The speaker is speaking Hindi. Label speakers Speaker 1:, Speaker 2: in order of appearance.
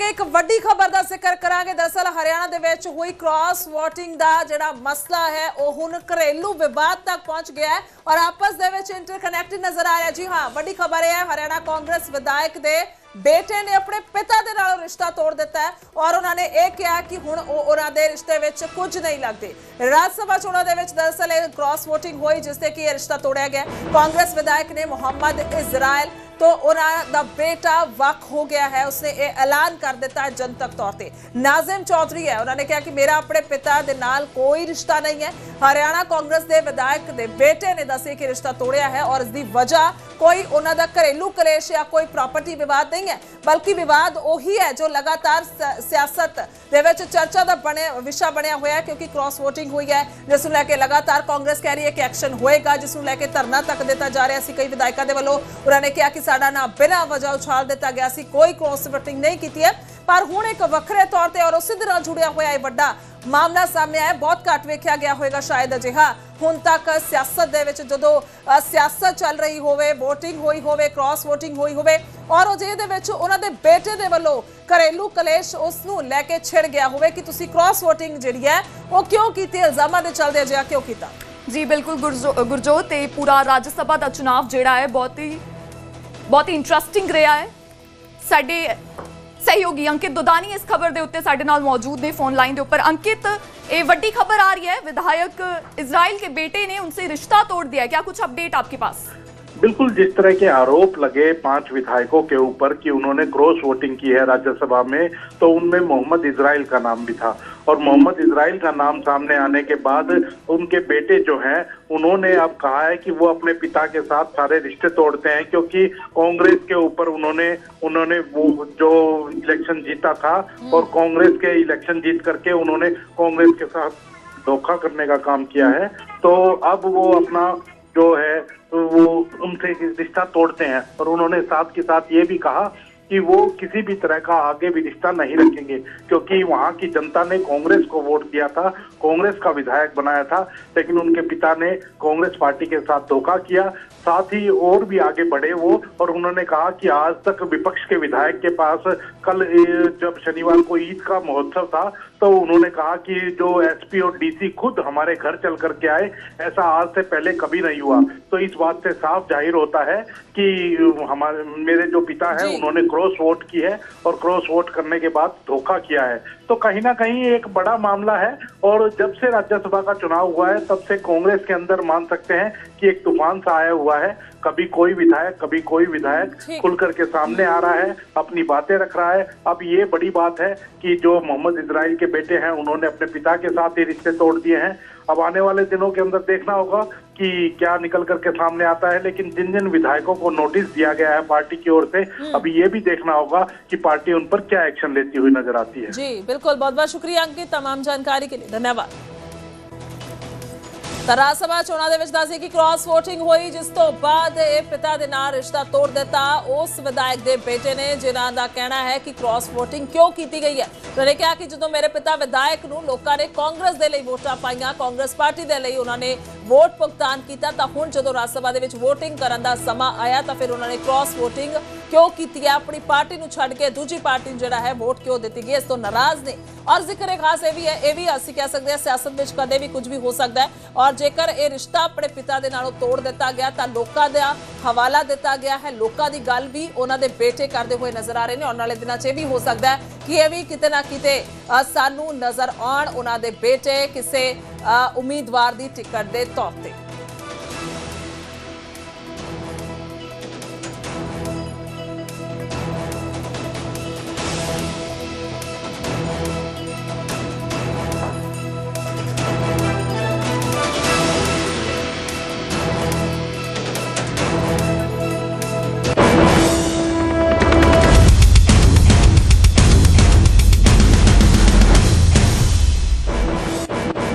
Speaker 1: एक वड्डी खबर का जिक्र करांगे। दरअसल हरियाणा दे विच हुई क्रॉस वोटिंग का जिहड़ा मसला है वह हुण घरेलू विवाद तक पहुंच गया है और आपस दे विच इंटरकनैक्टेड नजर आ रहा है। जी हाँ, वड्डी खबर है हरियाणा कांग्रेस विधायक दे बेटे ने अपने पिता दे नाल रिश्ता तोड़ दिता है और उन्होंने यह कहा कि हुण उन्हां दे रिश्ते विच कुछ नहीं लगदे। राज्य सभा चोणां दे विच दरअसल क्रॉस वोटिंग हुई जिससे कि यह रिश्ता तोड़िया गया। कांग्रेस विधायक ने मोहम्मद इजराइल तो उन्होंने बेटा वक हो गया है, उसने ये ऐलान कर दिता है जनतक तौर पर। नाजिम चौधरी है, उन्होंने कहा कि मेरा अपने पिता के नाल कोई रिश्ता नहीं है। हरियाणा कांग्रेस के विधायक के बेटे ने दसिया कि रिश्ता तोड़िया है और इसकी वजह कोई उन्होंने घरेलू कलेश या कोई प्रॉपर्टी विवाद नहीं है, बल्कि विवाद वही है जो लगातार सियासत के चर्चा का विषय बनया हुआ है, क्योंकि क्रॉस वोटिंग हुई है जिसनूं लैके लगातार कांग्रेस कह रही है कि एक्शन होएगा, जिसनूं लैके धरना तक दिता जा रहा सी। कई विधायकों के वालों उन्होंने कहा कि साडा ना बिना वजह उछाल दिता गया सी, कोई क्रॉस वोटिंग नहीं की है। पर हुण एक वखरे तौर पर और उसी तरह जुड़िया हुआ एक बड़ा मामला सामने आया। बहुत घट वेख्या गया होगा शायद अजिहा हुण तक सियासत दे विच जदों सियासत चल रही होवे, वोटिंग हुई होवे, क्रॉस वोटिंग हुई होवे और जे दे विच उन्हां दे बेटे दे वल्लों घरेलू कलेश उसनूं लैके छिड़ गया होवे कि तुसीं क्रॉस वोटिंग जिहड़ी है वो क्यों कीती, इल्जामां दे चलदे अजिहा क्यों कीता।
Speaker 2: जी बिल्कुल गुरजोत, पूरा राज्य सभा का चुनाव जिहड़ा है बहुत ही इंटरस्टिंग रहा है। साडे सहयोगी अंकित दुदानी इस खबर के उत्ते साडे नाल मौजूद ने फोन लाइन के उपर। अंकित, ये वड्डी खबर आ रही है, विधायक इजराइल के बेटे ने उनसे रिश्ता तोड़ दिया है, क्या कुछ अपडेट आपके पास?
Speaker 3: बिल्कुल, जिस तरह के आरोप लगे 5 विधायकों के ऊपर कि उन्होंने क्रॉस वोटिंग की है राज्यसभा में, तो उनमें मोहम्मद इजराइल का नाम भी था और मोहम्मद इजराइल का नाम सामने आने के बाद उनके बेटे जो हैं उन्होंने अब कहा है कि वो अपने पिता के साथ सारे रिश्ते तोड़ते हैं, क्योंकि कांग्रेस के ऊपर उन्होंने वो जो इलेक्शन जीता था और कांग्रेस के इलेक्शन जीत करके उन्होंने कांग्रेस के साथ धोखा करने का काम किया है। तो अब वो अपना जो है तो वो उनसे रिश्ता तोड़ते हैं और उन्होंने साथ के साथ ये भी कहा कि वो किसी भी तरह का आगे भी रिश्ता नहीं रखेंगे, क्योंकि वहां की जनता ने कांग्रेस को वोट दिया था, कांग्रेस का विधायक बनाया था, लेकिन उनके पिता ने कांग्रेस पार्टी के साथ धोखा किया। साथ ही और भी आगे बढ़े वो और उन्होंने कहा कि आज तक विपक्ष के विधायक के पास कल जब शनिवार को ईद का महोत्सव था तो उन्होंने कहा कि जो एसपी और डीसी खुद हमारे घर चल करके आए, ऐसा आज से पहले कभी नहीं हुआ। तो इस बात से साफ जाहिर होता है कि मेरे जो पिता है उन्होंने क्रॉस वोट की है और क्रॉस वोट करने के बाद धोखा किया है। तो कहीं ना कहीं एक बड़ा मामला है और जब से राज्यसभा का चुनाव हुआ है तब से कांग्रेस के अंदर मान सकते हैं कि एक तूफान सा आया हुआ है। कभी कोई विधायक खुल करके सामने आ रहा है, अपनी बातें रख रहा है। अब ये बड़ी बात है कि जो मोहम्मद इजराइल के बेटे हैं उन्होंने अपने पिता के साथ ही रिश्ते तोड़ दिए हैं। अब आने वाले दिनों के अंदर देखना होगा कि क्या निकल करके सामने आता है, लेकिन जिन जिन विधायकों को नोटिस दिया गया है पार्टी की ओर से, अभी ये भी देखना होगा कि पार्टी उन पर क्या एक्शन लेती हुई नजर आती है।
Speaker 1: जी बिल्कुल, बहुत बहुत शुक्रिया अंकित, तमाम जानकारी के लिए धन्यवाद। राज्य सभा चोणां दे विच दस्सिए कि क्रॉस वोटिंग हुई जिस तो बाद पिता दे नाल रिश्ता तोड़ दिता उस विधायक दे बेटे ने, जिन्हां दा कहना है कि क्रॉस वोटिंग क्यों की गई है। उन्होंने कहा कि जो मेरे पिता विधायक नूं लोकां ने कांग्रेस दे लई वोटां पाईआं, कांग्रेस पार्टी दे लई उन्होंने वोट भुगतान किया, तो हुण जदों राज्य सभा दे विच वोटिंग करन दा समा आया तो फिर उन्होंने क्रॉस वोटिंग क्यों की है, अपनी पार्टी नूं छड्ड के दूजी पार्टी जिहड़ा है वोट क्यों दी गई, इस तो नाराज ने। और जिक्र खास ये भी है, ये भी असीं कह सकते हैं सियासत में कदे भी कुछ भी हो सकता है और जेकर ये रिश्ता अपने पिता दे नालों तोड़ दिता गया तो लोकां दा हवाला दिता गया है। लोकां दी गल भी उन्हां दे बेटे करते हुए नजर आ रहे हैं। आने वाले दिनों च भी हो सकता है कि यह भी किते ना किते सानू नजर आउण उन्हां दे बेटे किसी उम्मीदवार की टिकट के तौर पर।